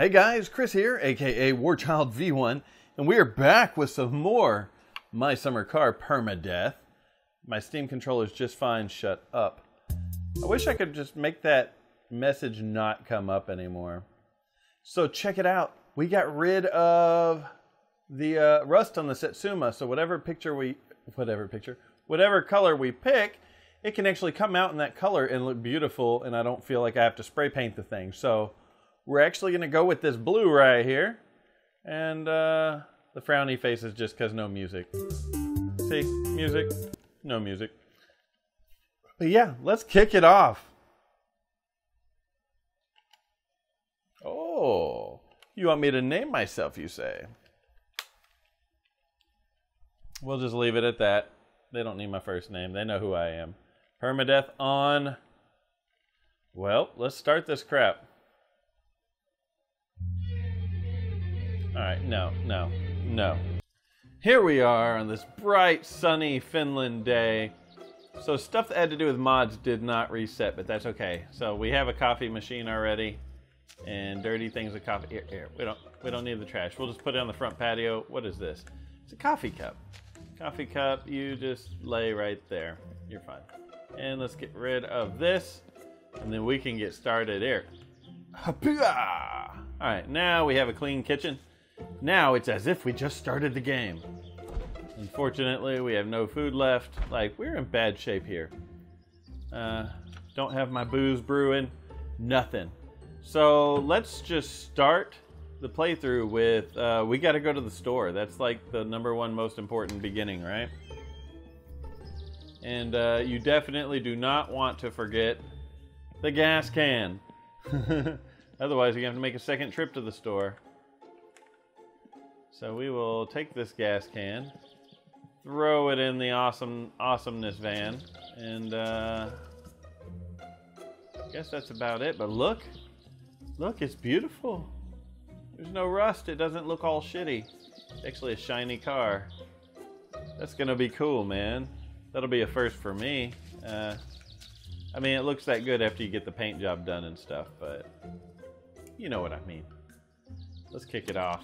Hey guys, Chris here, aka Warchild V1, and we are back with some more My Summer Car Permadeth. My Steam controller's just fine, shut up. I wish I could just make that message not come up anymore. So check it out. We got rid of the rust on the Satsuma, so whatever color we pick, it can actually come out in that color and look beautiful, and I don't feel like I have to spray paint the thing. So we're actually going to go with this blue right here. And the frowny face is just because no music. See? Music. No music. But yeah, let's kick it off. Oh, you want me to name myself, you say? We'll just leave it at that. They don't need my first name. They know who I am. Permadeth on... Well, let's start this crap. Alright, no. Here we are on this bright, sunny Finland day. So stuff that had to do with mods did not reset, but that's okay. So we have a coffee machine already, and dirty things of coffee. Here. We don't need the trash. We'll just put it on the front patio. What is this? It's a coffee cup. Coffee cup, you just lay right there. You're fine. And let's get rid of this, and then we can get started here. Alright, now we have a clean kitchen. Now it's as if we just started the game. Unfortunately, we have no food left. Like, we're in bad shape here. Don't have my booze brewing. Nothing. So let's just start the playthrough with, we gotta go to the store. That's like the #1 most important beginning, right? And you definitely do not want to forget the gas can. Otherwise, you're gonna have to make a second trip to the store. So we will take this gas can, throw it in the awesomeness van, and I guess that's about it. But look, it's beautiful. There's no rust. It doesn't look all shitty. It's actually a shiny car. That's gonna be cool, man. That'll be a first for me. I mean, it looks that good after you get the paint job done and stuff, but you know what I mean. Let's kick it off.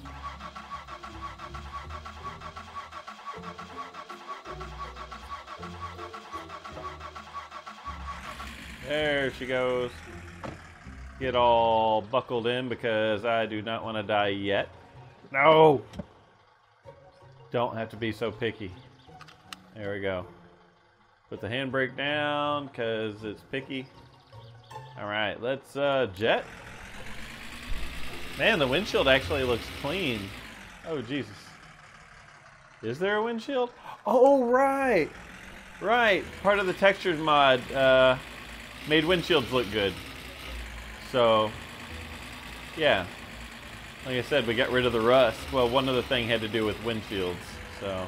There she goes. Get all buckled in because I do not want to die yet. No! Don't have to be so picky. There we go. Put the handbrake down because it's picky. Alright, let's jet. Man, the windshield actually looks clean. Oh, Jesus. Is there a windshield? Oh, right! Right, part of the textures mod made windshields look good. So, yeah. Like I said, we got rid of the rust. Well, one other thing had to do with windshields. So,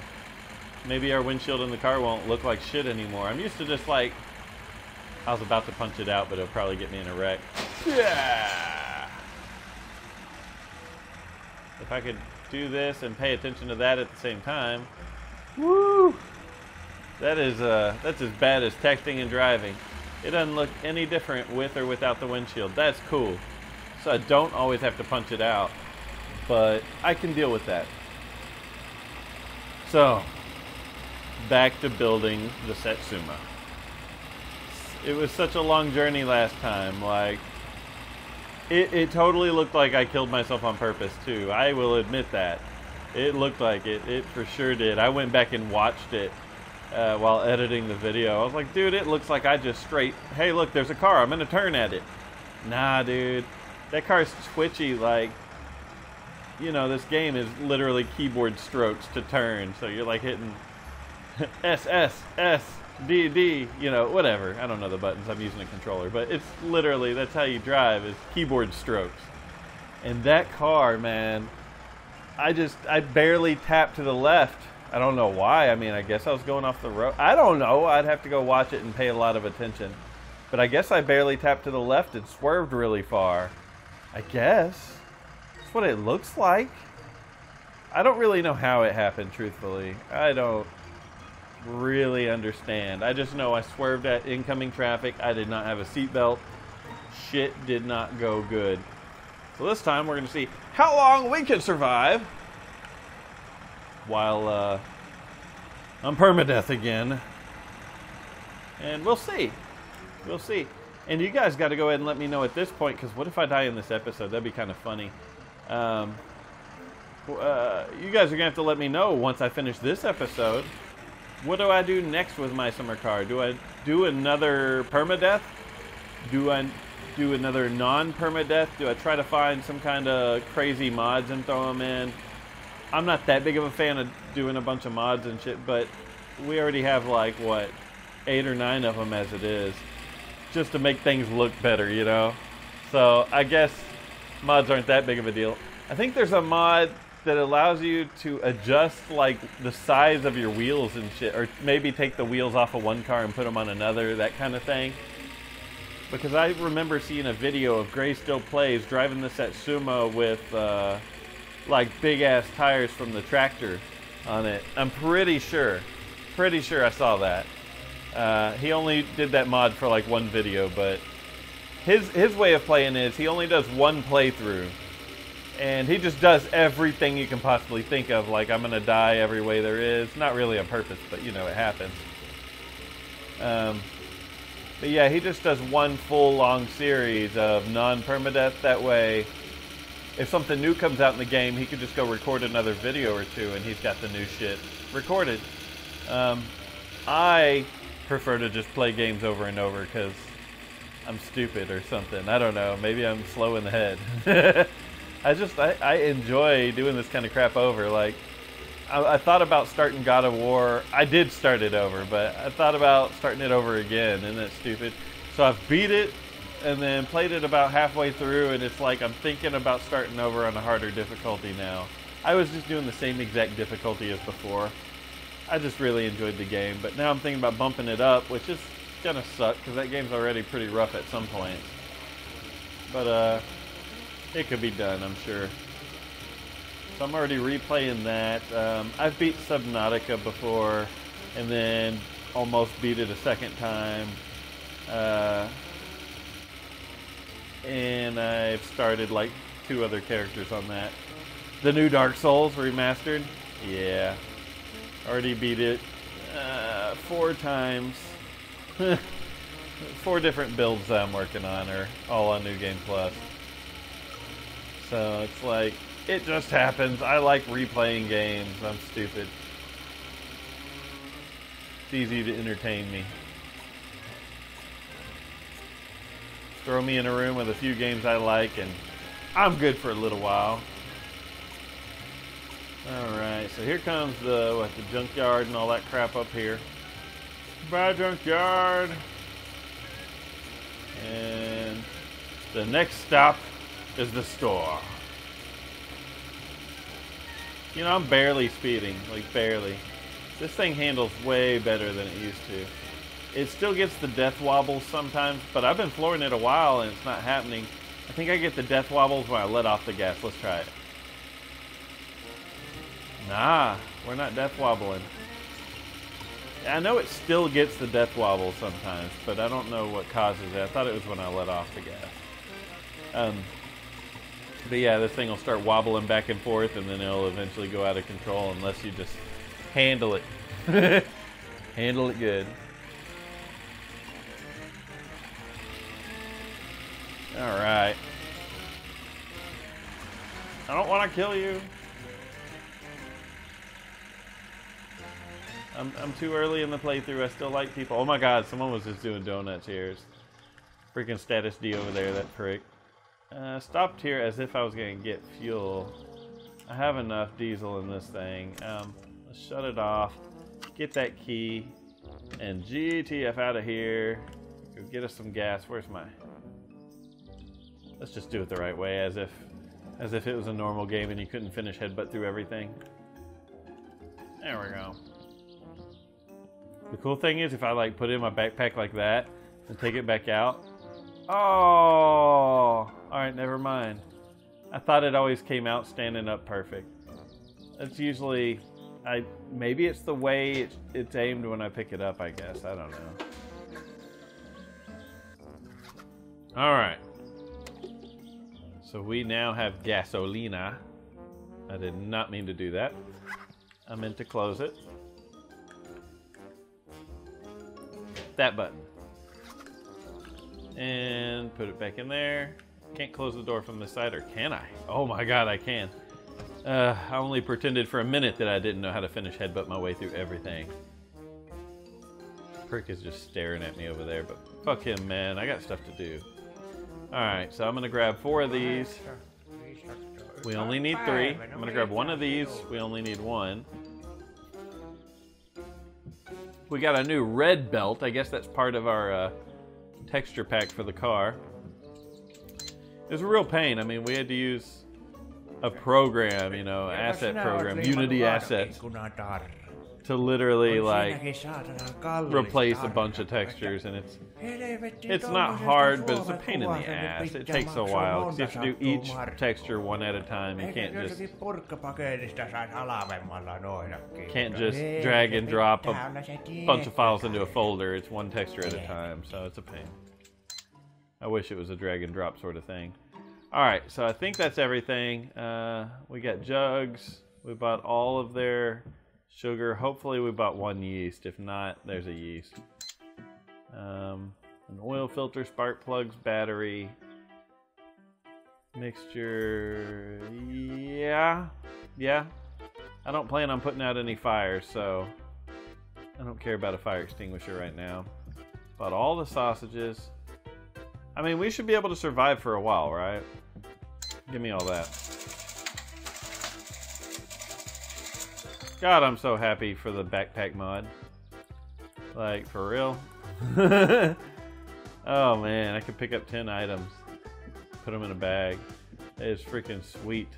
maybe our windshield in the car won't look like shit anymore. I'm used to just like... I was about to punch it out, but it'll probably get me in a wreck. Yeah! If I could do this and pay attention to that at the same time. Woo! That's as bad as texting and driving. It doesn't look any different with or without the windshield. That's cool. So I don't always have to punch it out, but I can deal with that. So, back to building the Satsuma. It was such a long journey last time. Like, it totally looked like I killed myself on purpose too. I will admit that. It looked like it. It for sure did. I went back and watched it while editing the video. I was like, dude, it looks like I just straight, hey, look, there's a car. I'm going to turn at it. Nah, dude. That car's twitchy. Like, you know, this game is literally keyboard strokes to turn. So you're like hitting S, S, S, D, D, you know, whatever. I don't know the buttons. I'm using a controller. But it's literally, that's how you drive, is keyboard strokes. And that car, man, I barely tapped to the left. I don't know why. I mean, I guess I was going off the road. I don't know. I'd have to go watch it and pay a lot of attention. But I guess I barely tapped to the left and swerved really far. I guess. That's what it looks like. I don't really know how it happened, truthfully. I don't really understand. I just know I swerved at incoming traffic. I did not have a seatbelt. Shit did not go good. So this time we're going to see how long we can survive while on permadeath again. And we'll see. We'll see. And you guys got to go ahead and let me know at this point, because what if I die in this episode? That'd be kind of funny. You guys are going to have to let me know once I finish this episode. What do I do next with my summer car? Do I do another permadeath? Do I do another non-permadeath? Do I try to find some kind of crazy mods and throw them in? I'm not that big of a fan of doing a bunch of mods and shit, but we already have like, what, 8 or 9 of them as it is. Just to make things look better, you know? So I guess mods aren't that big of a deal. I think there's a mod that allows you to adjust like the size of your wheels and shit, or maybe take the wheels off of one car and put them on another, that kind of thing. Because I remember seeing a video of Gray Still Plays driving the Satsuma with like big ass tires from the tractor on it. I'm pretty sure I saw that. He only did that mod for like one video, but his way of playing is he only does one playthrough, and he just does everything you can possibly think of. Like, I'm gonna die every way there is, not really on purpose, but you know, it happens. But yeah, he just does one full long series of non-permadeath. That way, if something new comes out in the game, he could just go record another video or two, and he's got the new shit recorded. I prefer to just play games over and over because I'm stupid or something. I don't know. Maybe I'm slow in the head. I enjoy doing this kind of crap over. Like, I thought about starting God of War. I did start it over, but I thought about starting it over again. Isn't that stupid? So I've beat it and then played it about halfway through, and it's like I'm thinking about starting over on a harder difficulty now. I was just doing the same exact difficulty as before. I just really enjoyed the game, but now I'm thinking about bumping it up, which is gonna suck because that game's already pretty rough at some points. But it could be done, I'm sure. So I'm already replaying that. I've beat Subnautica before, and then almost beat it a second time. And I've started like 2 other characters on that. The new Dark Souls remastered, yeah. Already beat it 4 times. 4 different builds that I'm working on are all on New Game Plus. So it's like, it just happens. I like replaying games. I'm stupid. It's easy to entertain me. Throw me in a room with a few games I like, and I'm good for a little while. Alright, so here comes the junkyard and all that crap up here. Bye, junkyard! And the next stop is the store. You know, I'm barely speeding, like barely. This thing handles way better than it used to. It still gets the death wobbles sometimes, but I've been flooring it a while and it's not happening. I think I get the death wobbles when I let off the gas. Let's try it. Nah, we're not death wobbling. I know it still gets the death wobble sometimes, but I don't know what causes it. I thought it was when I let off the gas. But yeah, this thing will start wobbling back and forth, and then it'll eventually go out of control unless you just handle it. Handle it good. Alright. I don't want to kill you. I'm too early in the playthrough. I still like people. Oh my god, someone was just doing donuts here. Freaking status D over there, that prick. Stopped here as if I was going to get fuel. I have enough diesel in this thing. Let's shut it off. Get that key. And GTF out of here. Go get us some gas. Where's my... Let's just do it the right way, as if it was a normal game and you couldn't finish headbutt through everything. There we go. The cool thing is, if I like put it in my backpack like that and take it back out. Oh, alright, never mind. I thought it always came out standing up perfect. It's usually, maybe it's the way it's aimed when I pick it up, I guess. I don't know. So we now have gasolina. I did not mean to do that. I meant to close it. That button. And put it back in there. Can't close the door from this side, or can I? Oh my god, I can. I only pretended for a minute that I didn't know how to finish headbutt my way through everything. Prick is just staring at me over there, but fuck him, man. I got stuff to do. Alright, so I'm gonna grab 4 of these. We only need 3. I'm gonna grab 1 of these. We only need 1. We got a new red belt. I guess that's part of our texture pack for the car. It was a real pain. I mean, we had to use a program, you know, asset program, Unity Assets, to literally like replace a bunch of textures, and it's not hard, but it's a pain in the ass. It takes a while because you have to do each texture one at a time. You can't just drag and drop a bunch of files into a folder. It's one texture at a time, so it's a pain. I wish it was a drag and drop sort of thing. Alright, so I think that's everything. We got jugs. We bought all of their sugar. Hopefully we bought 1 yeast. If not, there's a yeast. An oil filter, spark plugs, battery. Mixture. Yeah. I don't plan on putting out any fires, so I don't care about a fire extinguisher right now. Bought all the sausages. I mean, we should be able to survive for a while, right? Give me all that. God, I'm so happy for the backpack mod. Like, for real. Oh man, I could pick up 10 items. Put them in a bag. It is freaking sweet.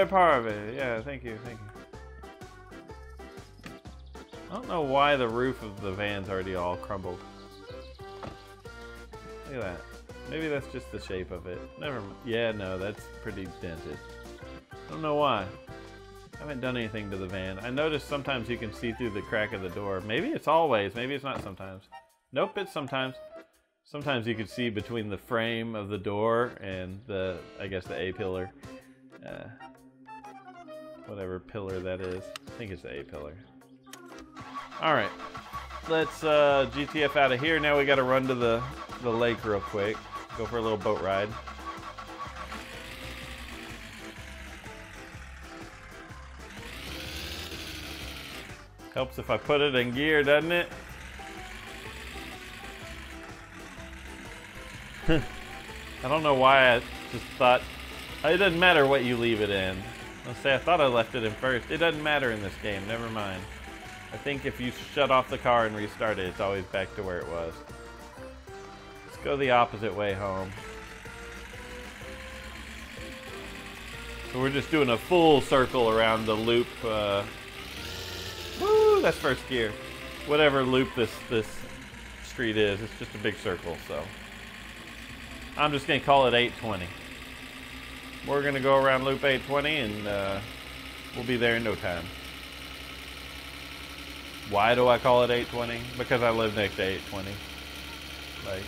Parve. Yeah, thank you. I don't know why the roof of the van's already all crumbled. Look at that. Maybe that's just the shape of it. Never mind. Yeah, no, that's pretty dented. I don't know why. I haven't done anything to the van. I noticed sometimes you can see through the crack of the door. Maybe it's always. Maybe it's not sometimes. Nope, it's sometimes. Sometimes you can see between the frame of the door and the, I guess, the A-pillar. Whatever pillar that is. I think it's the A-pillar. Alright. Let's GTF out of here. Now we gotta run to the lake real quick. Go for a little boat ride. Helps if I put it in gear, doesn't it? I don't know why I just thought... It doesn't matter what you leave it in. Let's say I thought I left it in first. It doesn't matter in this game. Never mind. I think if you shut off the car and restart it, it's always back to where it was. Let's go the opposite way home. So we're just doing a full circle around the loop. Woo, that's first gear. Whatever loop this street is, it's just a big circle, so. I'm just gonna call it 820. We're gonna go around loop 820 and we'll be there in no time. Why do I call it 820? Because I live next to 820. Like,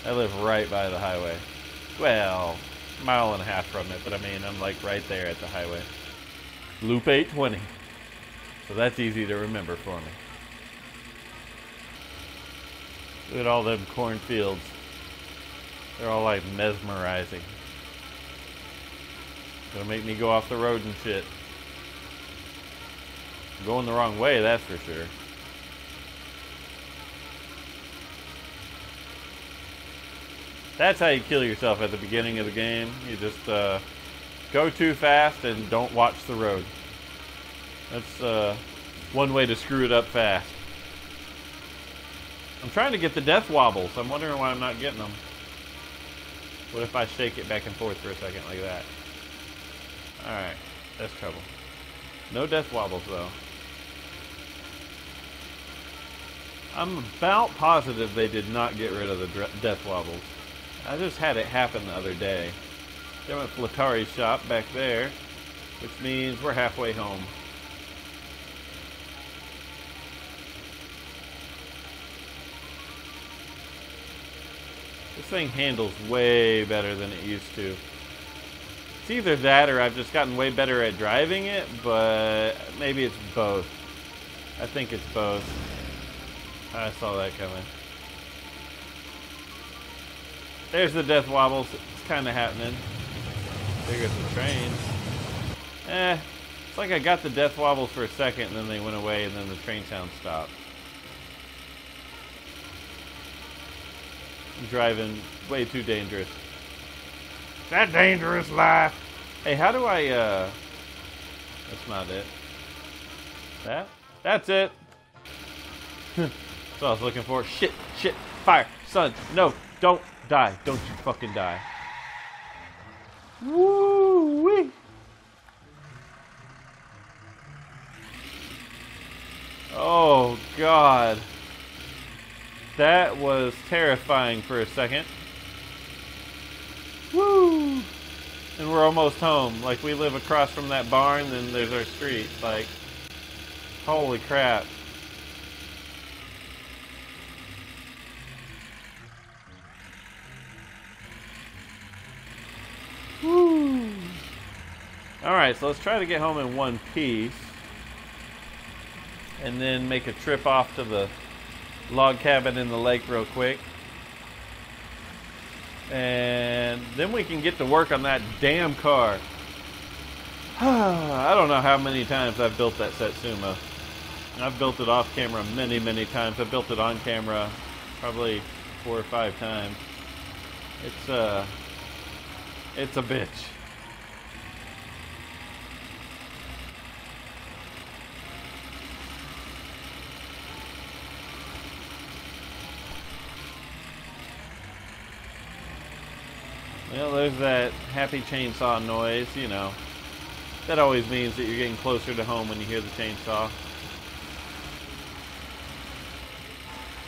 I live right by the highway. Well, a mile and a half from it, but I mean, I'm like right there at the highway. Loop 820. So that's easy to remember for me. Look at all them cornfields. They're all like mesmerizing. Gonna make me go off the road and shit. I'm going the wrong way, that's for sure. That's how you kill yourself at the beginning of the game. You just go too fast and don't watch the road. That's one way to screw it up fast. I'm trying to get the death wobbles. I'm wondering why I'm not getting them. What if I shake it back and forth for a second like that? Alright, that's trouble. No death wobbles though. I'm about positive they did not get rid of the death wobbles. I just had it happen the other day. There went Flatari's shop back there, which means we're halfway home. This thing handles way better than it used to. It's either that or I've just gotten way better at driving it, but maybe it's both. I think it's both. I saw that coming. There's the death wobbles. It's kind of happening. There goes the train. It's like I got the death wobbles for a second and then they went away and then the train sound stopped. I'm driving way too dangerous. That dangerous life. Hey, how do I, that's not it. That's it. That's what I was looking for. Shit, fire, son, no, don't die. Don't you fucking die. Woo-wee. Oh, God. That was terrifying for a second. Woo! And we're almost home. Like, we live across from that barn, then there's our street. Like, holy crap. Woo! Alright, so let's try to get home in one piece. And then make a trip off to the log cabin in the lake real quick. And then we can get to work on that damn car. I don't know how many times I've built that Satsuma. I've built it off camera many, many times. I've built it on camera probably 4 or 5 times. It's a bitch. Well, there's that happy chainsaw noise, you know. That always means that you're getting closer to home when you hear the chainsaw.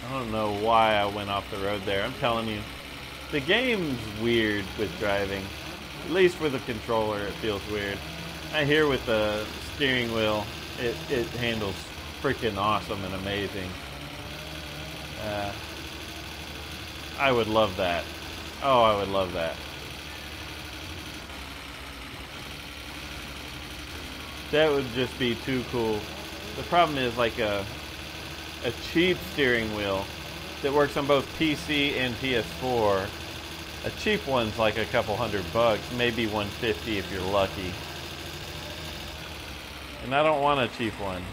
I don't know why I went off the road there. I'm telling you, the game's weird with driving. At least with a controller, it feels weird. I hear with the steering wheel, it handles freaking awesome and amazing. I would love that. Oh, I would love that. That would just be too cool. The problem is, like a cheap steering wheel that works on both PC and PS4. A cheap one's like a couple $100, maybe $150 if you're lucky. And I don't want a cheap one.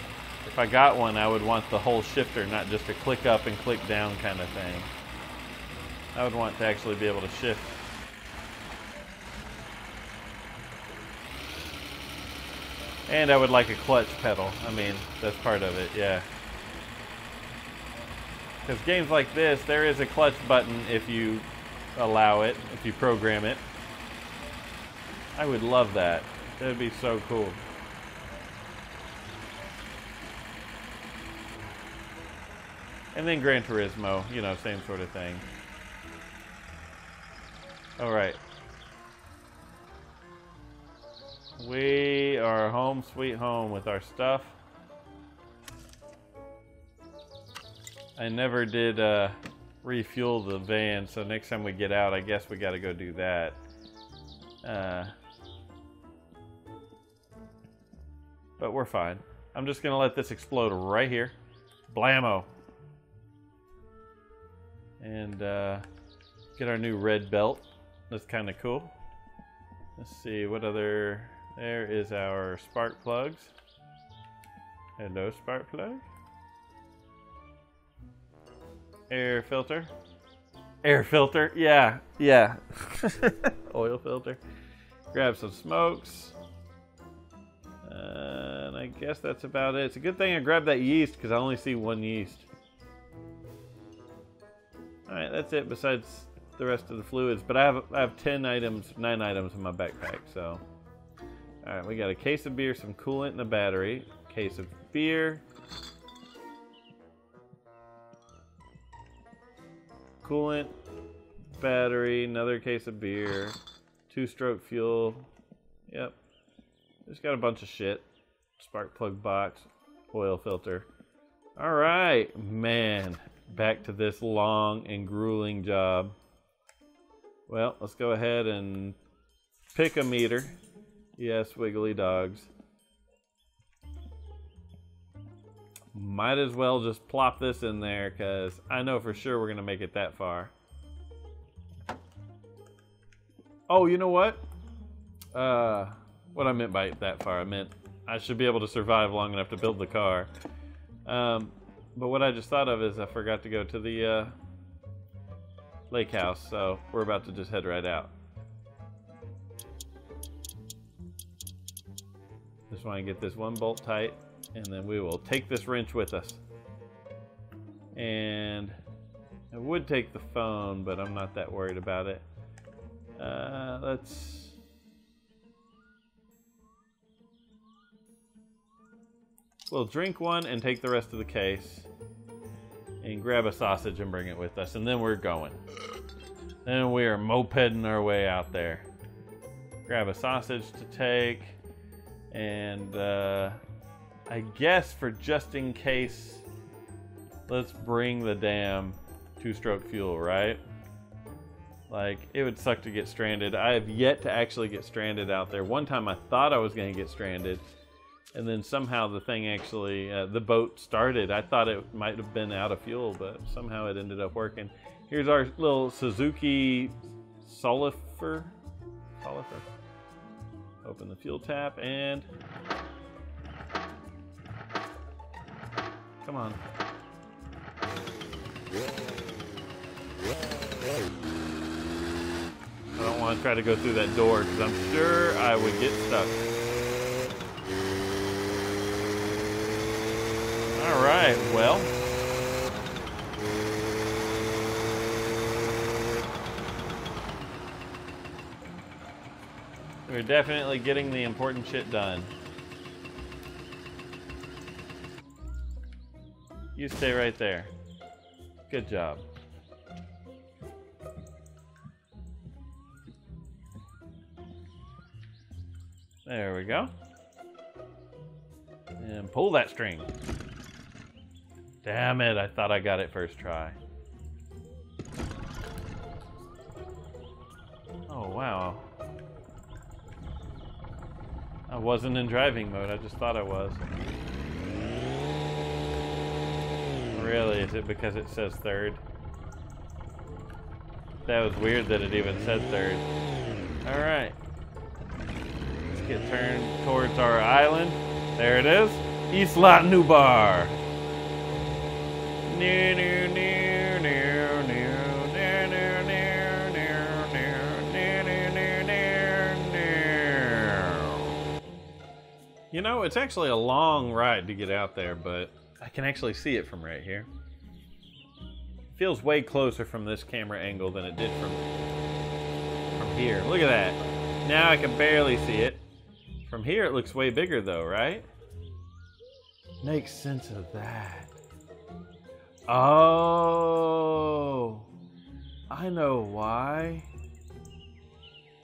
If I got one, I would want the whole shifter, not just a click up and click down kind of thing. I would want to actually be able to shift. And I would like a clutch pedal. I mean, that's part of it, yeah. Because games like this, there is a clutch button if you allow it, if you program it. I would love that. That would be so cool. And then Gran Turismo, you know, same sort of thing. Alright. We are home sweet home with our stuff. I never did refuel the van, so next time we get out, I guess we gotta go do that. But we're fine. I'm just gonna let this explode right here. Blammo! And get our new red belt. That's kind of cool. Let's see, what other... There is our spark plugs. Hello, spark plug. Air filter. Air filter, yeah. Oil filter. Grab some smokes. And I guess that's about it. It's a good thing I grabbed that yeast because I only see one yeast. Alright, that's it besides the rest of the fluids. But I have 9 items in my backpack, so. Alright, we got a case of beer, some coolant, and a battery. Case of beer. Coolant, battery, another case of beer. 2-stroke fuel. Yep. Just got a bunch of shit. Spark plug box. Oil filter. Alright, man. Back to this long and grueling job. Well, let's go ahead and pick a meter. Yes, wiggly dogs. Might as well just plop this in there because I know for sure we're going to make it that far. Oh, you know what? What I meant by that far, I meant I should be able to survive long enough to build the car. But what I just thought of is I forgot to go to the lake house, so we're about to just head right out. Just want to get this one bolt tight, and then we will take this wrench with us. And I would take the phone, but I'm not that worried about it. We'll drink one and take the rest of the case and grab a sausage and bring it with us, and then we're going. Then we are mopeding our way out there. Grab a sausage to take, and I guess for just in case, let's bring the damn two-stroke fuel, right? Like, it would suck to get stranded. I have yet to actually get stranded out there. One time I thought I was going to get stranded, and then somehow the thing actually, the boat started. I thought it might have been out of fuel, but somehow it ended up working. Here's our little Suzuki Solifer. Open the fuel tap and... Come on. I don't want to try to go through that door because I'm sure I would get stuck. Alright, well. We're definitely getting the important shit done. You stay right there. Good job. There we go. And pull that string. Damn it, I thought I got it first try. Oh, wow. I wasn't in driving mode, I just thought I was. Really? Is it because it says third? That was weird that it even said third. Alright. Let's get turned towards our island. There it is. Isla Nubar. You know, it's actually a long ride to get out there, but I can actually see it from right here. It feels way closer from this camera angle than it did from here. Look at that. Now I can barely see it. From here it looks way bigger though, right? Makes sense of that. Oh, I know why.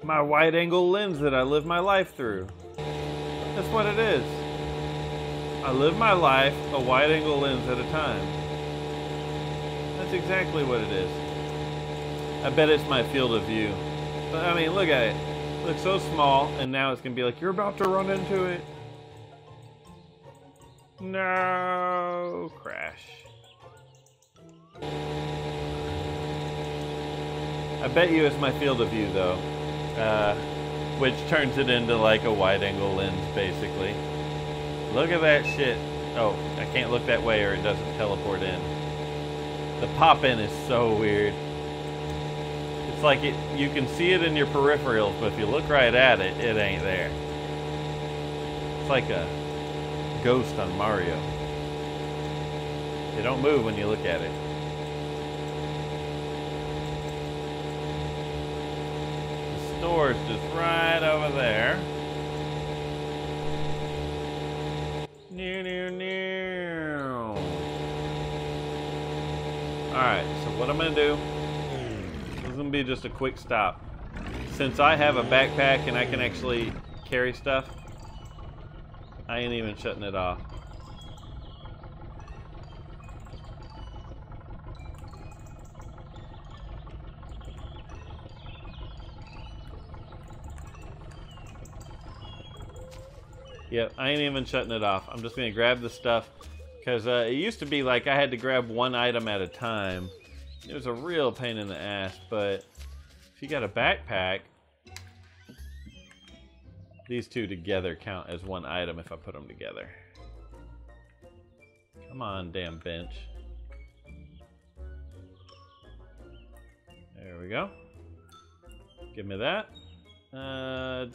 My wide angle lens that I live my life through. That's what it is. I live my life a wide angle lens at a time. That's exactly what it is. I bet it's my field of view. But I mean, look at it. It looks so small, and now it's gonna be like, you're about to run into it. No, crash. I bet you it's my field of view though, which turns it into like a wide angle lens basically. Look at that shit. Oh, I can't look that way or it doesn't teleport in. The pop in is so weird. It's like you can see it in your peripherals, but if you look right at it, it ain't there. It's like a ghost on Mario. They don't move when you look at it. The store's just right over there. Alright, so what I'm going to do, this is going to be just a quick stop. Since I have a backpack and I can actually carry stuff, I ain't even shutting it off. Yep, I ain't even shutting it off. I'm just going to grab the stuff. Because it used to be like I had to grab one item at a time. It was a real pain in the ass. But if you got a backpack, these two together count as one item if I put them together. Come on, damn bench. There we go. Give me that.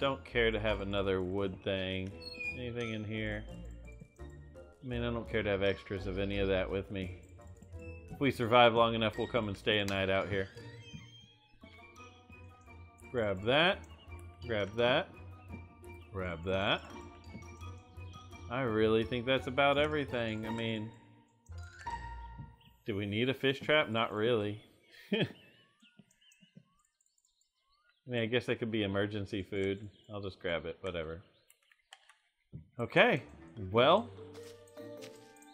Don't care to have another wood thing. Anything in here? I mean, I don't care to have extras of any of that with me. If we survive long enough, we'll come and stay a night out here. Grab that. Grab that. Grab that. I really think that's about everything. I mean, do we need a fish trap? Not really. I mean, I guess that could be emergency food. I'll just grab it, whatever. Okay, well,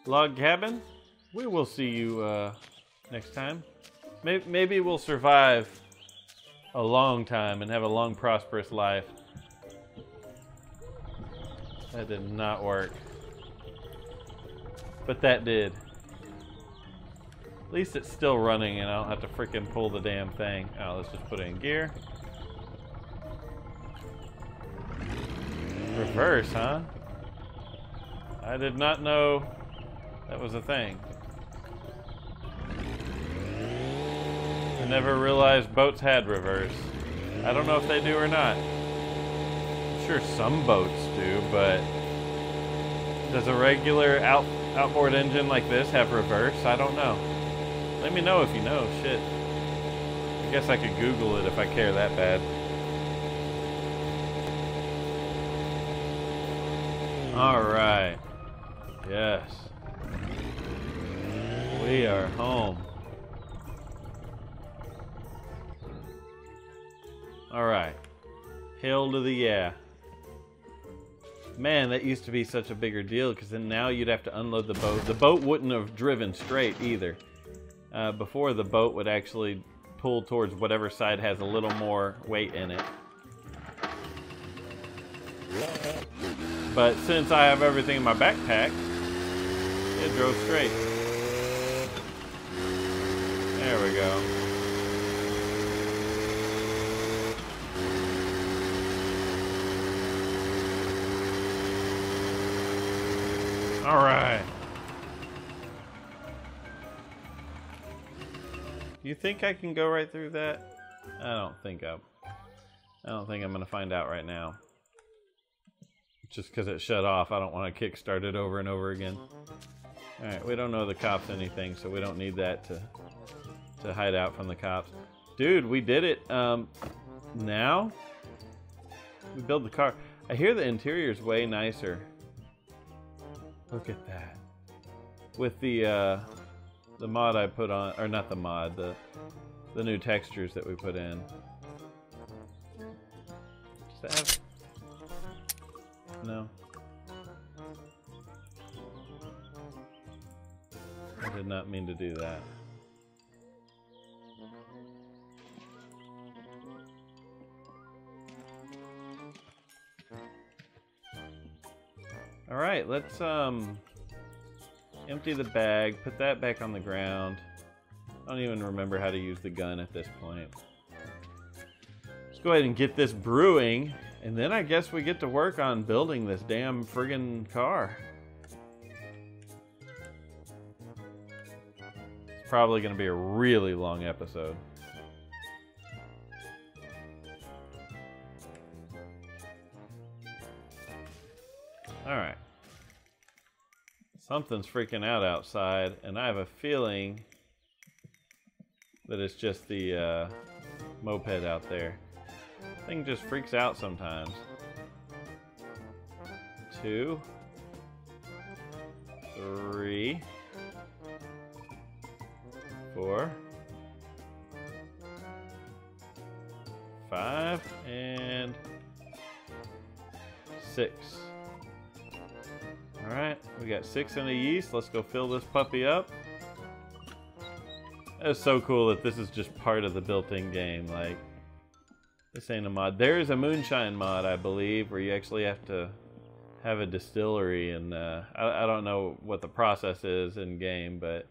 log cabin, we will see you next time. Maybe we'll survive a long time and have a long, prosperous life. That did not work. But that did. At least it's still running and I don't have to freaking pull the damn thing. Oh, let's just put it in gear. Reverse, huh? I did not know that was a thing. I never realized boats had reverse. I don't know if they do or not. I'm sure some boats do, but does a regular outboard engine like this have reverse? I don't know. Let me know if you know. Shit. I guess I could Google it if I care that bad. Alright. Yes. We are home. Alright. Hail to the yeah. Man, that used to be such a bigger deal because then now you'd have to unload the boat. The boat wouldn't have driven straight either. Before, the boat would actually pull towards whatever side has a little more weight in it. But since I have everything in my backpack, it drove straight. There we go. All right. You think I can go right through that? I don't think I'm gonna find out right now. Just because it shut off, I don't want to kickstart it over and over again. Alright, we don't know the cops anything, so we don't need that to hide out from the cops. Dude, we did it. Now? We build the car. I hear the interior's way nicer. Look at that. With the mod I put on, or not the mod, the new textures that we put in. Does that have... No. I did not mean to do that. Alright, let's empty the bag, put that back on the ground. I don't even remember how to use the gun at this point. Let's go ahead and get this brewing. And then I guess we get to work on building this damn friggin' car. It's probably going to be a really long episode. Alright. Something's freaking out outside, and I have a feeling that it's just the moped out there. Thing just freaks out sometimes. 2, 3, 4, 5, and 6. Alright, we got 6 in the yeast. Let's go fill this puppy up. That's so cool that this is just part of the built-in game. Like, this ain't a mod. There is a moonshine mod, I believe, where you actually have to have a distillery, and I don't know what the process is in game, but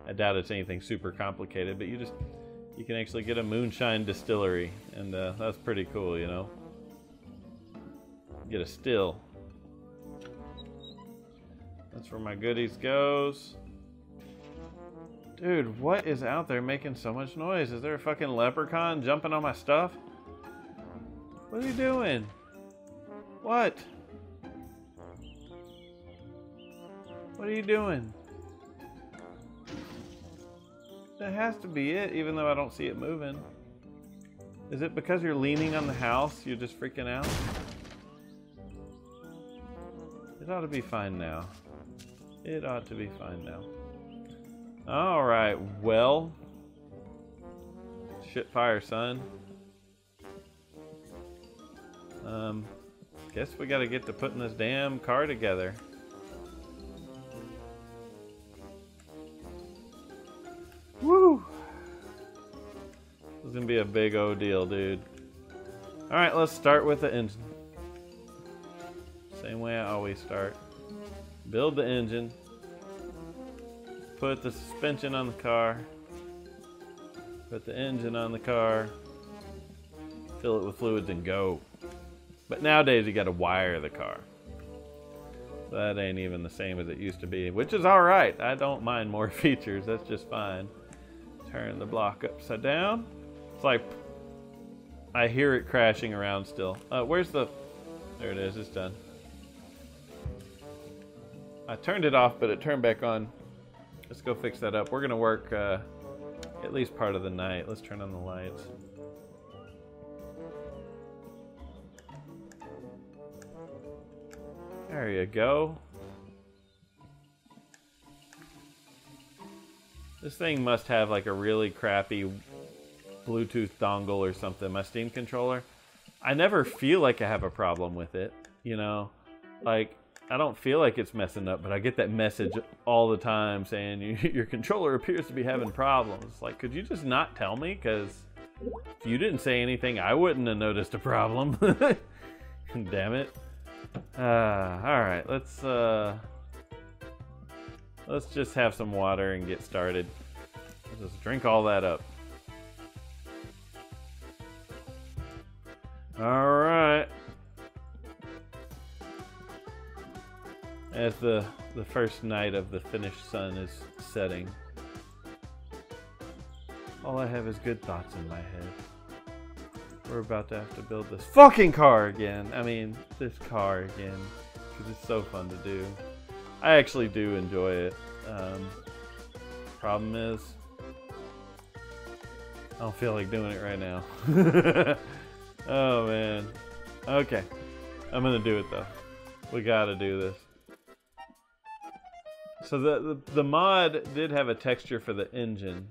I doubt it's anything super complicated. But you can actually get a moonshine distillery, and that's pretty cool, you know. Get a still. That's where my goodies goes. Dude, what is out there making so much noise? Is there a fucking leprechaun jumping on my stuff? What are you doing? What? What are you doing? That has to be it, even though I don't see it moving. Is it because you're leaning on the house, you're just freaking out? It ought to be fine now. It ought to be fine now. Alright, well. Shit fire, son. Guess we gotta get to putting this damn car together. Woo! This is gonna be a big old deal, dude. Alright, let's start with the engine. Same way I always start. Build the engine. Put the suspension on the car. Put the engine on the car. Fill it with fluids and go. But nowadays you gotta wire the car. That ain't even the same as it used to be, which is alright. I don't mind more features, that's just fine. Turn the block upside down. It's like, I hear it crashing around still. Where's the, there it is, it's done. I turned it off, but it turned back on. Let's go fix that up. We're gonna work at least part of the night. Let's turn on the lights. There you go. This thing must have like a really crappy Bluetooth dongle or something. My Steam controller. I never feel like I have a problem with it. You know, like I don't feel like it's messing up, but I get that message all the time saying your controller appears to be having problems. Like, could you just not tell me? Because if you didn't say anything, I wouldn't have noticed a problem. Damn it. Alright, let's just have some water and get started. Just drink all that up. Alright. As the first night of the finished sun is setting, all I have is good thoughts in my head. We're about to have to build this fucking car again. I mean, this car again. Because it's so fun to do. I actually do enjoy it. Problem is, I don't feel like doing it right now. Oh, man. Okay. I'm going to do it, though. We got to do this. So the mod did have a texture for the engine.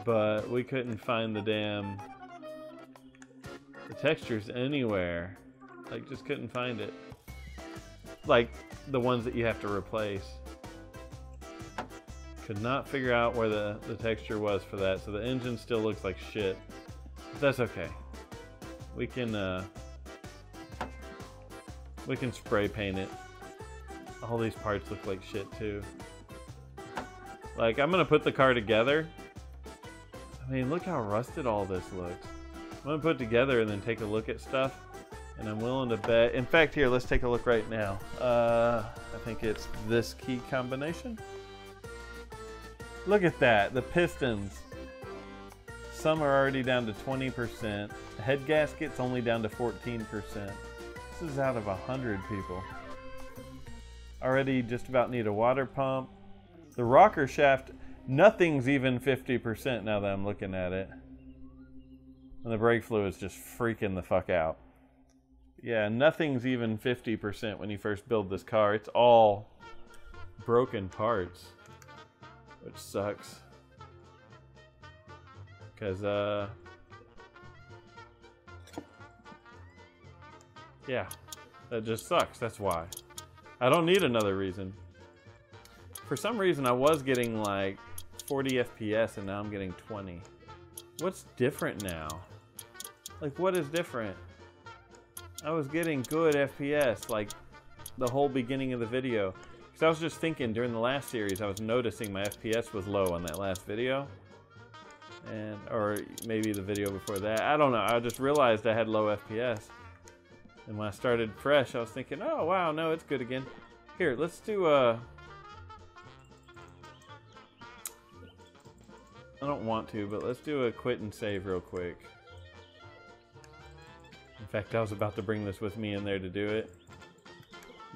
But we couldn't find the damn... the textures anywhere. Like, just couldn't find it. Like, the ones that you have to replace. Could not figure out where the texture was for that, so the engine still looks like shit. But that's okay. We can spray paint it. All these parts look like shit too. Like, I'm gonna put the car together. I mean, look how rusted all this looks. I'm gonna put it together and then take a look at stuff, and I'm willing to bet. In fact, here, let's take a look right now. I think it's this key combination. Look at that, the pistons. Some are already down to 20%. The head gasket's only down to 14%. This is out of 100 people. Already just about need a water pump. The rocker shaft, nothing's even 50% now that I'm looking at it. And the brake fluid's just freaking the fuck out. Yeah, nothing's even 50% when you first build this car. It's all broken parts, which sucks. Because, yeah, that just sucks. That's why. I don't need another reason. For some reason, I was getting like 40 FPS and now I'm getting 20. What's different now? Like, what is different? I was getting good FPS, like the whole beginning of the video. Because I was just thinking during the last series, I was noticing my FPS was low on that last video. Or maybe the video before that. I don't know. I just realized I had low FPS. And when I started fresh, I was thinking, oh, wow, no, it's good again. Here, let's do I don't want to, but let's do a quit and save real quick. In fact, I was about to bring this with me in there to do it.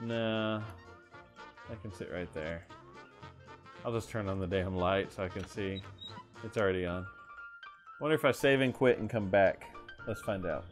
Nah, I can sit right there. I'll just turn on the damn light so I can see. It's already on. Wonder if I save and quit and come back. Let's find out.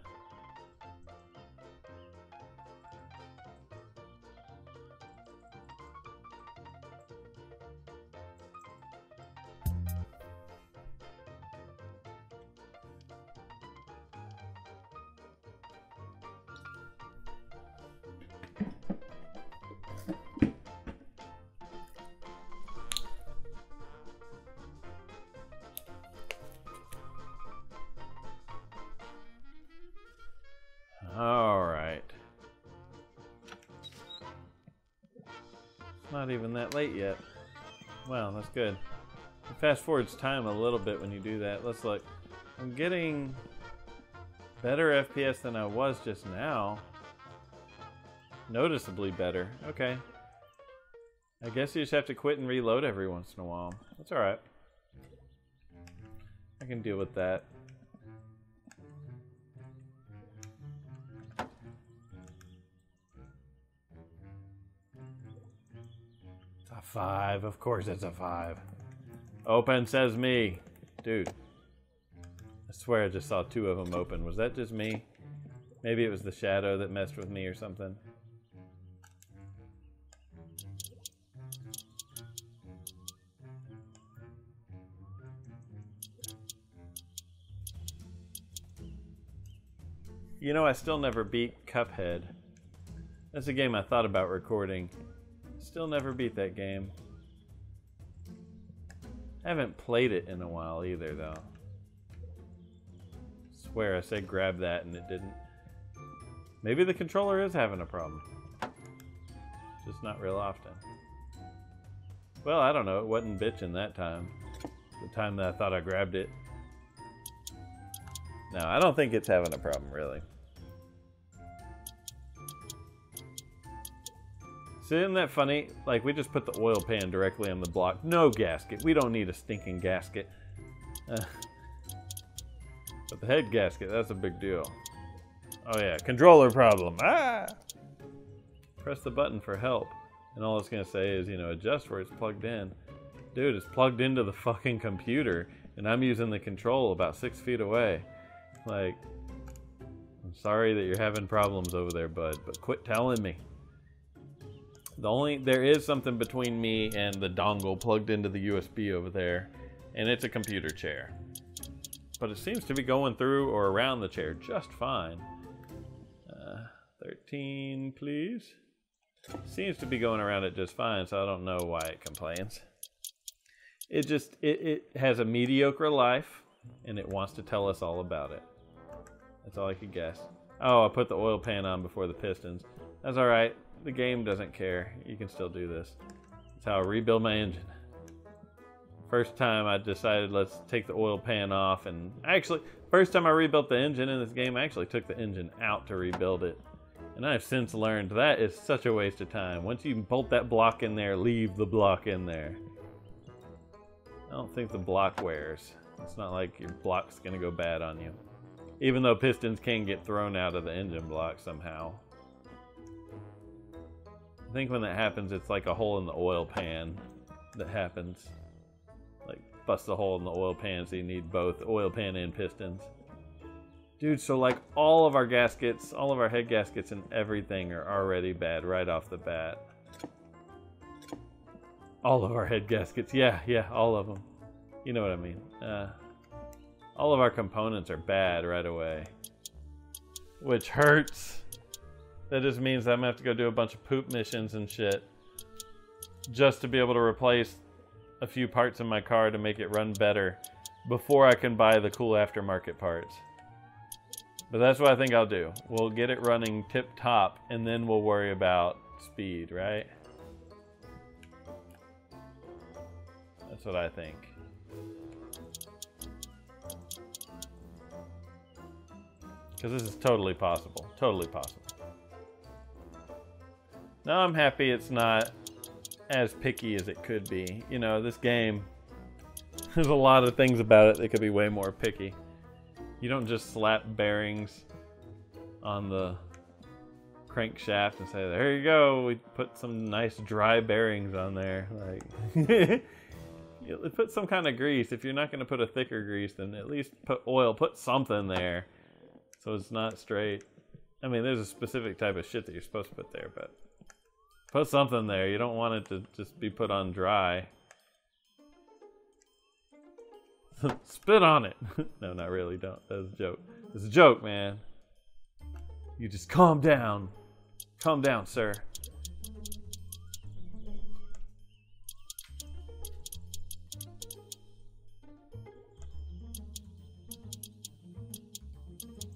Alright. It's not even that late yet. Wow, that's good. It fast forwards time a little bit when you do that. Let's look. I'm getting better FPS than I was just now. Noticeably better. Okay. I guess you just have to quit and reload every once in a while. That's alright. I can deal with that. It's a 5. Of course it's a 5. Open says me. Dude. I swear I just saw 2 of them open. Was that just me? Maybe it was the shadow that messed with me or something. You know, I still never beat Cuphead. That's a game I thought about recording. Still never beat that game. I haven't played it in a while either, though. Swear I said grab that and it didn't. Maybe the controller is having a problem. Just not real often. Well, I don't know. It wasn't bitching that time. The time that I thought I grabbed it. No, I don't think it's having a problem, really. See, isn't that funny? Like, we just put the oil pan directly on the block. No gasket. We don't need a stinking gasket. But the head gasket, that's a big deal. Oh yeah, controller problem. Ah! Press the button for help. And all it's going to say is, you know, adjust where it's plugged in. Dude, it's plugged into the fucking computer. And I'm using the control about 6 feet away. Like, I'm sorry that you're having problems over there, bud, but quit telling me. There is something between me and the dongle plugged into the USB over there, and it's a computer chair. But it seems to be going through or around the chair just fine. 13, please. Seems to be going around it just fine, so I don't know why it complains. It has a mediocre life, and it wants to tell us all about it. That's all I could guess. Oh, I put the oil pan on before the pistons. That's alright. The game doesn't care. You can still do this. That's how I rebuild my engine. First time I decided let's take the oil pan off, and actually, first time I rebuilt the engine in this game, I actually took the engine out to rebuild it. And I've since learned that is such a waste of time. Once you bolt that block in there, leave the block in there. I don't think the block wears. It's not like your block's gonna go bad on you. Even though pistons can get thrown out of the engine block somehow. I think when that happens, it's like a hole in the oil pan that happens. Like, bust a hole in the oil pan, so you need both oil pan and pistons. Dude, so like all of our gaskets, all of our head gaskets and everything are already bad right off the bat. All of our head gaskets, yeah, all of them. You know what I mean. All of our components are bad right away. Which hurts. That just means I'm gonna have to go do a bunch of poop missions and shit. Just to be able to replace a few parts in my car to make it run better before I can buy the cool aftermarket parts. But that's what I think I'll do. We'll get it running tip-top, and then we'll worry about speed, right? That's what I think. Because this is totally possible. Totally possible. Now I'm happy it's not as picky as it could be. You know, this game, there's a lot of things about it that could be way more picky. You don't just slap bearings on the crankshaft and say, there you go, we put some nice dry bearings on there. Like, put some kind of grease. If you're not going to put a thicker grease, then at least put oil, put something there so it's not straight. I mean, there's a specific type of shit that you're supposed to put there, but put something there. You don't want it to just be put on dry. Spit on it. No, not really. Don't. That was a joke. It's a joke, man. You just calm down. Calm down, sir.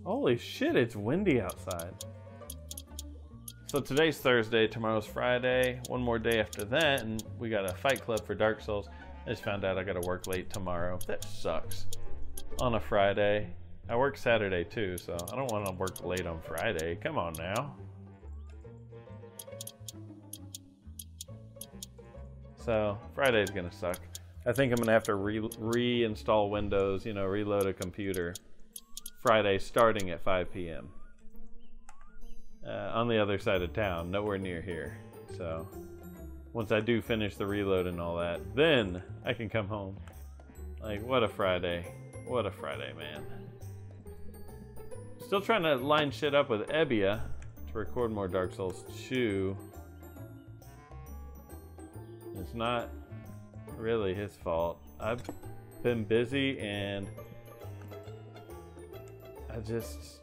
Holy shit, it's windy outside. So today's Thursday, tomorrow's Friday. One more day after that, and we got a fight club for Dark Souls. I just found out I gotta work late tomorrow. That sucks. On a Friday. I work Saturday too, so I don't want to work late on Friday. Come on now. So Friday's gonna suck. I think I'm gonna have to reinstall Windows, you know, reload a computer. Friday starting at 5 p.m. On the other side of town, nowhere near here. So once I do finish the reload and all that, then I can come home. Like, what a Friday. What a Friday, man. Still trying to line shit up with Ebbia to record more Dark Souls 2. It's not really his fault. I've been busy and I just,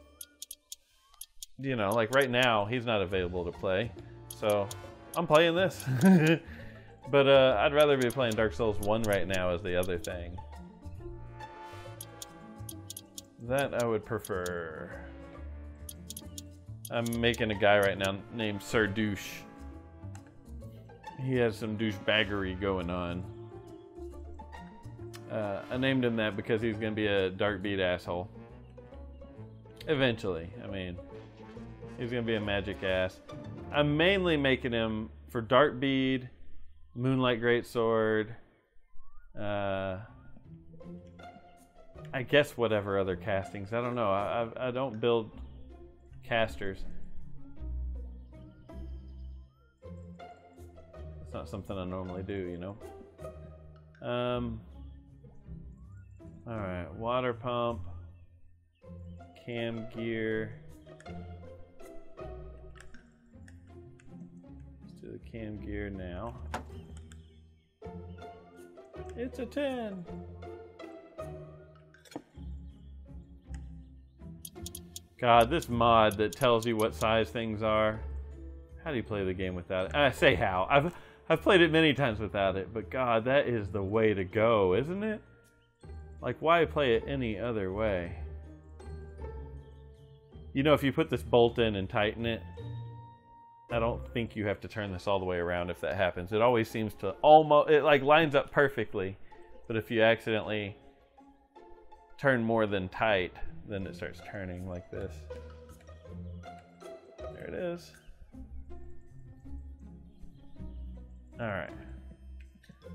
you know, like right now, he's not available to play. So I'm playing this. But I'd rather be playing Dark Souls 1 right now as the other thing. That I would prefer. I'm making a guy right now named Sir Douche. He has some douchebaggery going on. I named him that because he's going to be a dark beat asshole. Eventually. I mean, he's going to be a magic ass. I'm mainly making him for Dark Bead, Moonlight Greatsword, I guess whatever other castings. I don't know. I don't build casters. It's not something I normally do, you know. Alright, water pump, cam gear. Let's do the cam gear now. It's a 10. God, this mod that tells you what size things are. How do you play the game without it? I say how. I've played it many times without it, but God, that is the way to go, isn't it? Like, why play it any other way? You know, if you put this bolt in and tighten it, I don't think you have to turn this all the way around if that happens. It always seems to almost, it like lines up perfectly, but if you accidentally turn more than tight, then it starts turning like this. There it is. Alright.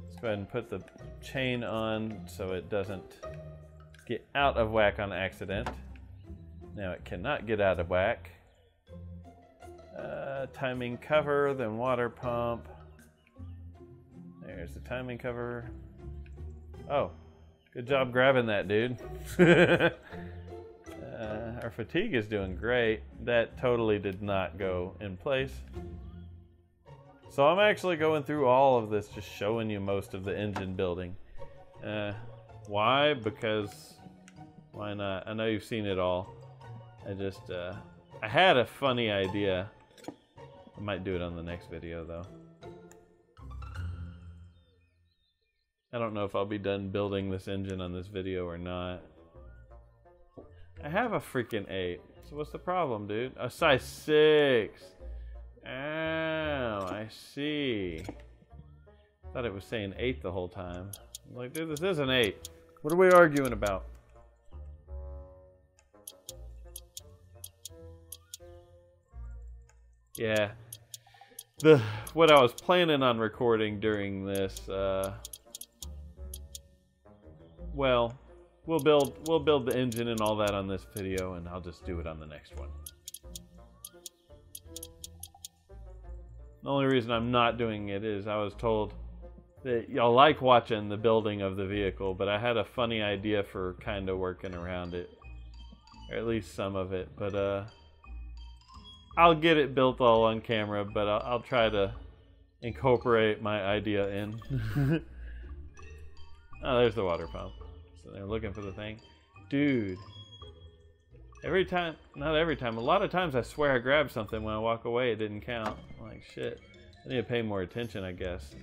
Let's go ahead and put the chain on so it doesn't get out of whack on accident. Now it cannot get out of whack. Timing cover, then water pump. There's the timing cover. Oh, good job grabbing that, dude. Our fatigue is doing great. That totally did not go in place. So I'm actually going through all of this, just showing you most of the engine building. Why? Because why not? I know you've seen it all. I had a funny idea. I might do it on the next video though. I don't know if I'll be done building this engine on this video or not. I have a freaking 8. So what's the problem, dude? A size 6. Oh, I see. Thought it was saying 8 the whole time. I'm like, dude, this is an 8. What are we arguing about? Yeah. What I was planning on recording during this, well, we'll build the engine and all that on this video, and I'll just do it on the next one. The only reason I'm not doing it is I was told that y'all like watching the building of the vehicle, but I had a funny idea for kind of working around it, or at least some of it. But I'll get it built all on camera, but I'll try to incorporate my idea in. Oh, there's the water pump. So they're looking for the thing. Dude. Every time, not every time, a lot of times I swear I grabbed something when I walk away, it didn't count. I'm like, shit. I need to pay more attention, I guess.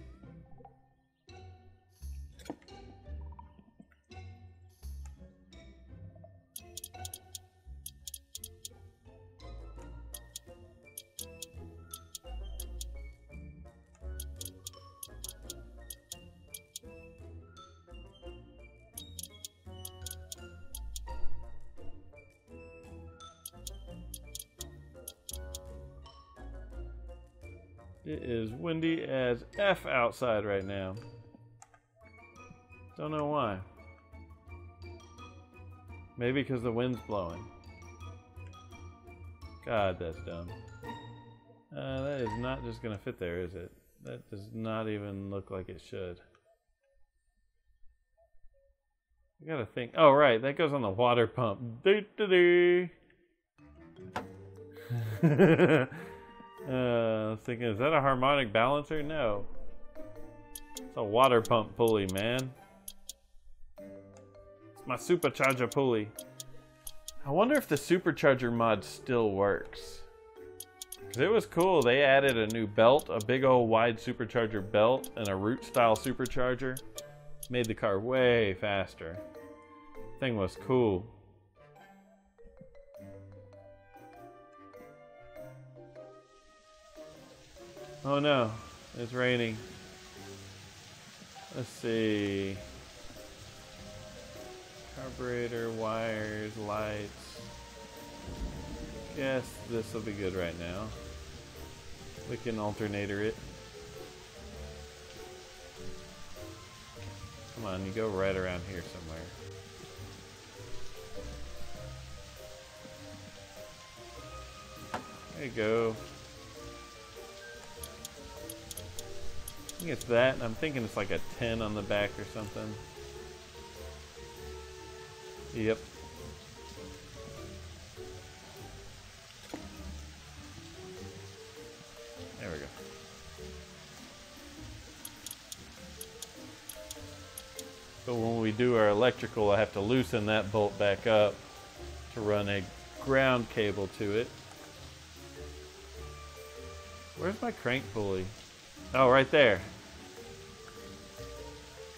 It is windy as F outside right now. Don't know why. Maybe because the wind's blowing. God, that's dumb. That is not just going to fit there, is it? That does not even look like it should. I gotta think. Oh, right. That goes on the water pump. Doo-doo-doo. I was thinking, is that a harmonic balancer? No. It's a water pump pulley, man. It's my supercharger pulley. I wonder if the supercharger mod still works. Because it was cool. They added a new belt, a big old wide supercharger belt, and a root style supercharger. Made the car way faster. Thing was cool. Oh no, it's raining. Let's see. Carburetor, wires, lights. Guess this will be good right now. We can alternator it. Come on, you go right around here somewhere. There you go. I think it's that, and I'm thinking it's like a 10 on the back or something. Yep. There we go. But when we do our electrical, I have to loosen that bolt back up to run a ground cable to it. Where's my crank pulley? Oh, right there.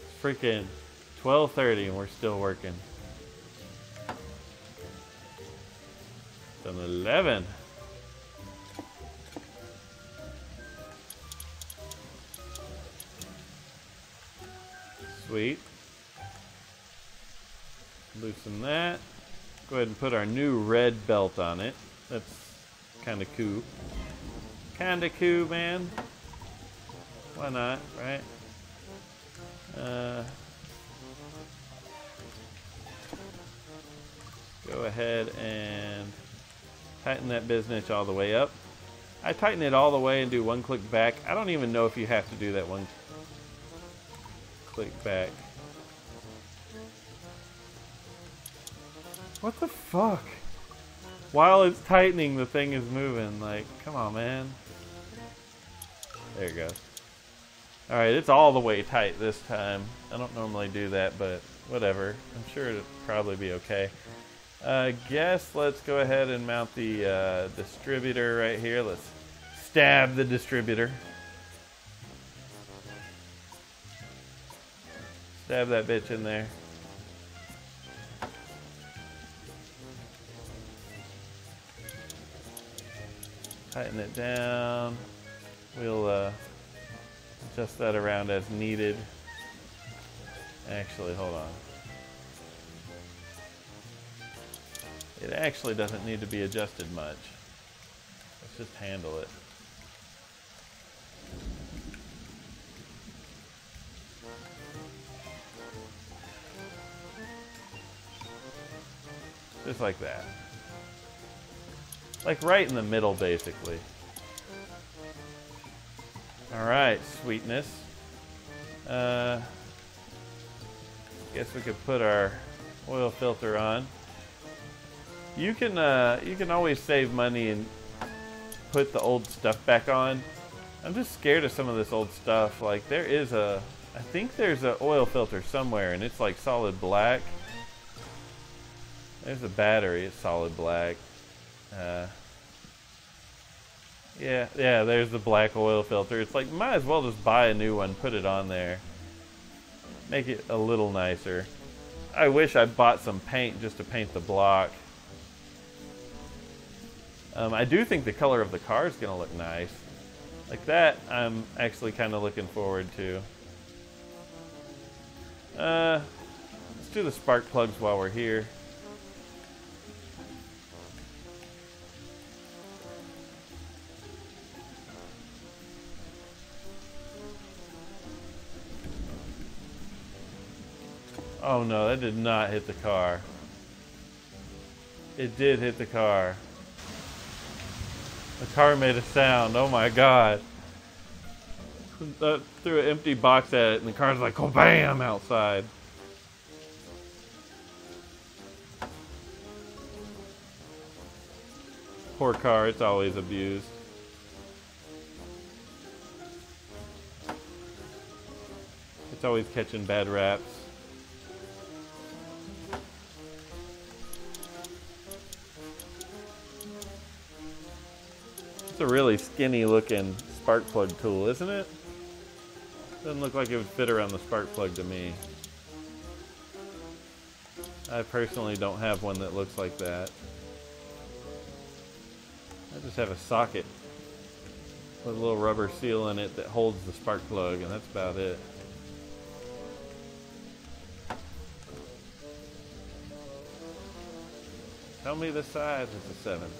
It's freaking 12:30 and we're still working. It's an 11. Sweet. Loosen that. Go ahead and put our new red belt on it. That's kind of cool. Kind of cool, man. Why not, right? Go ahead and tighten that biznitch all the way up. I tighten it all the way and do one click back. I don't even know if you have to do that one click back. What the fuck? While it's tightening, the thing is moving. Like, come on, man. There it goes. Alright, it's all the way tight this time. I don't normally do that, but whatever. I'm sure it'll probably be okay. Guess let's go ahead and mount the distributor right here. Let's stab the distributor. Stab that bitch in there. Tighten it down. We'll adjust that around as needed. Actually, hold on. It actually doesn't need to be adjusted much. Let's just handle it. Just like that. Like right in the middle, basically. Alright, sweetness. Guess we could put our oil filter on. You can always save money and put the old stuff back on. I'm just scared of some of this old stuff. Like I think there's an oil filter somewhere and it's like solid black. There's a battery, it's solid black. Yeah, there's the black oil filter. It's like, might as well just buy a new one, put it on there. Make it a little nicer. I wish I bought some paint just to paint the block. I do think the color of the car is going to look nice. Like that, I'm actually kind of looking forward to. Let's do the spark plugs while we're here. Oh no, that did not hit the car. It did hit the car. The car made a sound. Oh my god. I threw an empty box at it and the car's like, oh bam, outside. Poor car, it's always abused. It's always catching bad raps. It's a really skinny looking spark plug tool, isn't it? Doesn't look like it would fit around the spark plug to me. I personally don't have one that looks like that. I just have a socket with a little rubber seal in it that holds the spark plug, and that's about it. Tell me the size. It's a 7.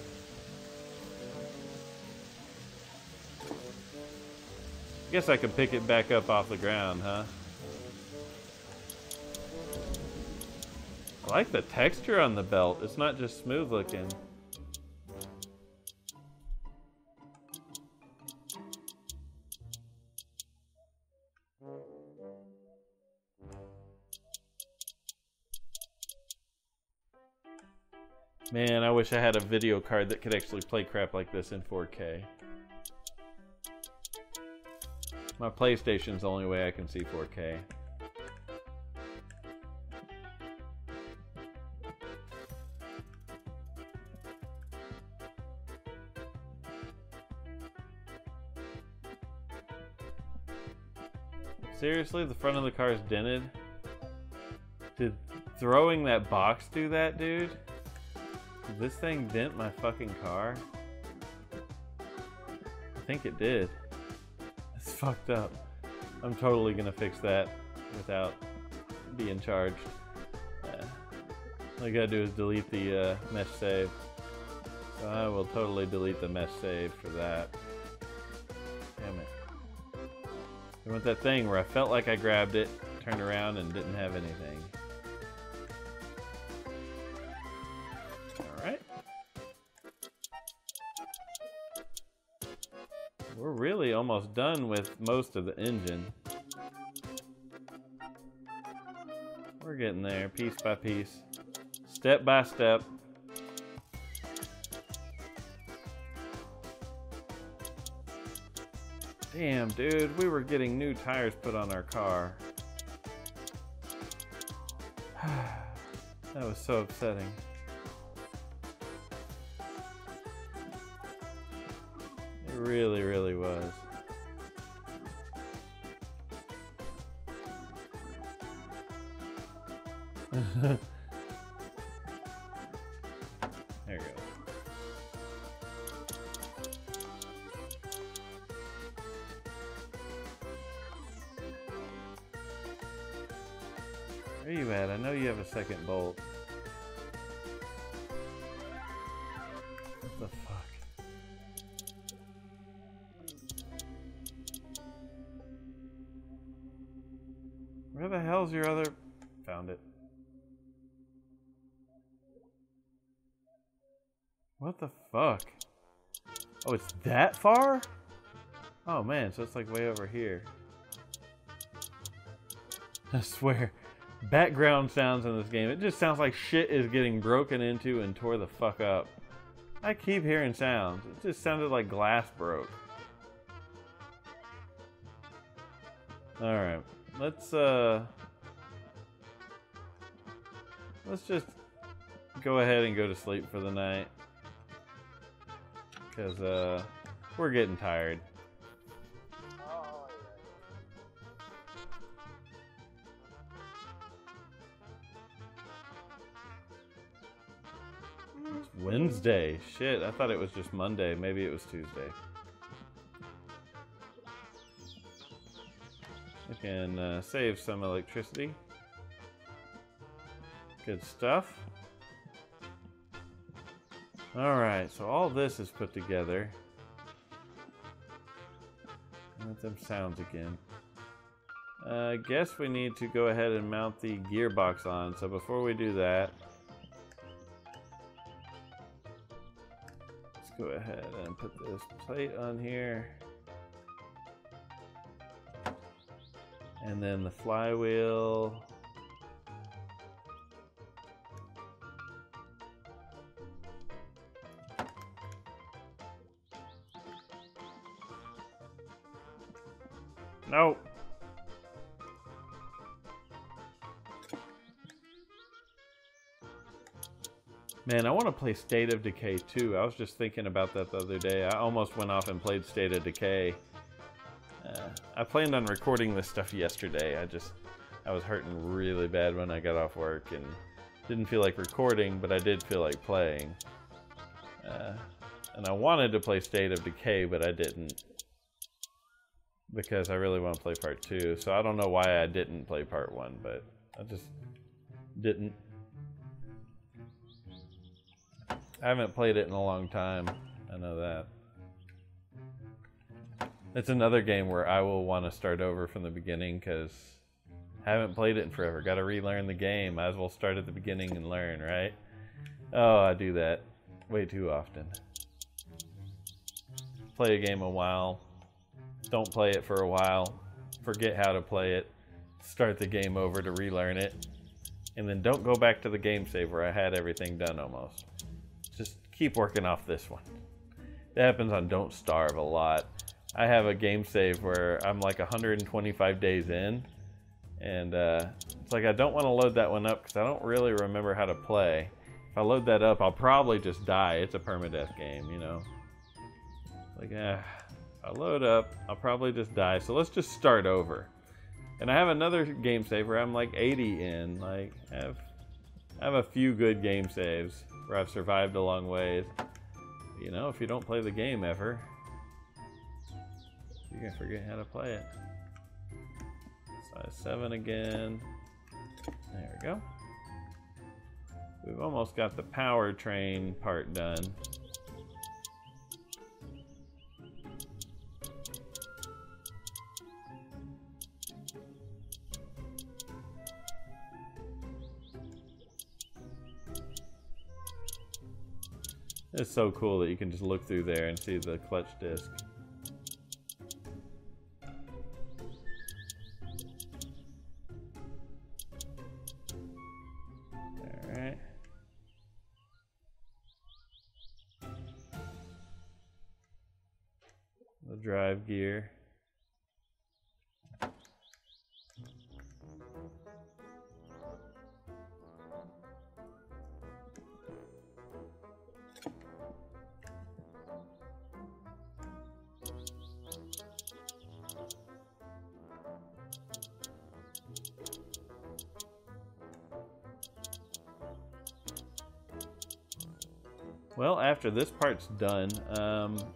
Guess I could pick it back up off the ground, huh? I like the texture on the belt. It's not just smooth looking. Man, I wish I had a video card that could actually play crap like this in 4K. My PlayStation's the only way I can see 4K. Seriously, the front of the car is dented? Did throwing that box do that, dude? Did this thing dent my fucking car? I think it did. It's fucked up. I'm totally gonna fix that without being charged. All I gotta do is delete the mesh save. So I will totally delete the mesh save for that. Damn it. I want that thing where I felt like I grabbed it, turned around, and didn't have anything. Alright. We're really almost done with most of the engine. We're getting there, piece by piece. Step by step. Damn, dude, we were getting new tires put on our car. That was so upsetting. It really, really was. There you go. Where are you at? I know you have a second bolt. What the fuck? Where the hell's your other... Found it. What the fuck? Oh, it's that far? Oh man, so it's like way over here. I swear, background sounds in this game, it just sounds like shit is getting broken into and tore the fuck up. I keep hearing sounds. It just sounded like glass broke. Alright, let's just go ahead and go to sleep for the night. Because, we're getting tired. It's Wednesday. Shit, I thought it was just Monday. Maybe it was Tuesday. We can save some electricity. Good stuff. Alright, so all this is put together. Let them sounds again. I guess we need to go ahead and mount the gearbox on. So before we do that, let's go ahead and put this plate on here. And then the flywheel. Nope. Man, I want to play State of Decay 2. I was just thinking about that the other day. I almost went off and played State of Decay. I planned on recording this stuff yesterday. I was hurting really bad when I got off work and didn't feel like recording, but I did feel like playing. And I wanted to play State of Decay, but I didn't. Because I really want to play part 2. So I don't know why I didn't play part 1, but I just didn't. I haven't played it in a long time. I know that. It's another game where I will want to start over from the beginning because I haven't played it in forever. Got to relearn the game. Might as well start at the beginning and learn, right? Oh, I do that way too often. Play a game a while. Don't play it for a while. Forget how to play it. Start the game over to relearn it. And then don't go back to the game save where I had everything done almost. Just keep working off this one. That happens on Don't Starve a lot. I have a game save where I'm like 125 days in. And it's like I don't want to load that one up because I don't really remember how to play. If I load that up, I'll probably just die. It's a permadeath game, you know. Like, if I load up, I'll probably just die. So let's just start over. And I have another game save where I'm like 80 in. Like, I have a few good game saves where I've survived a long ways. You know, if you don't play the game ever, you're gonna forget how to play it. Size 7 again. There we go. We've almost got the powertrain part done. It's so cool that you can just look through there and see the clutch disc. Alright. The drive gear. Well, after this part's done,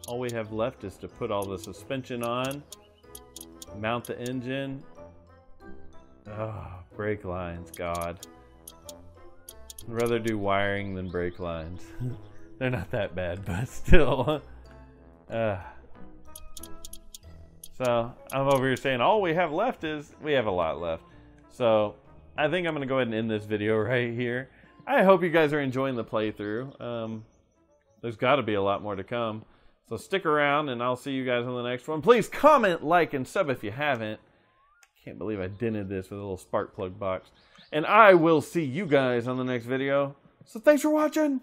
all we have left is to put all the suspension on, mount the engine, Oh, brake lines, God. I'd rather do wiring than brake lines. They're not that bad, but still. So, I'm over here saying all we have left is... We have a lot left. So, I think I'm going to go ahead and end this video right here. I hope you guys are enjoying the playthrough. There's got to be a lot more to come. So stick around, and I'll see you guys on the next one. Please comment, like, and sub if you haven't. Can't believe I dented this with a little spark plug box. And I will see you guys on the next video. So thanks for watching.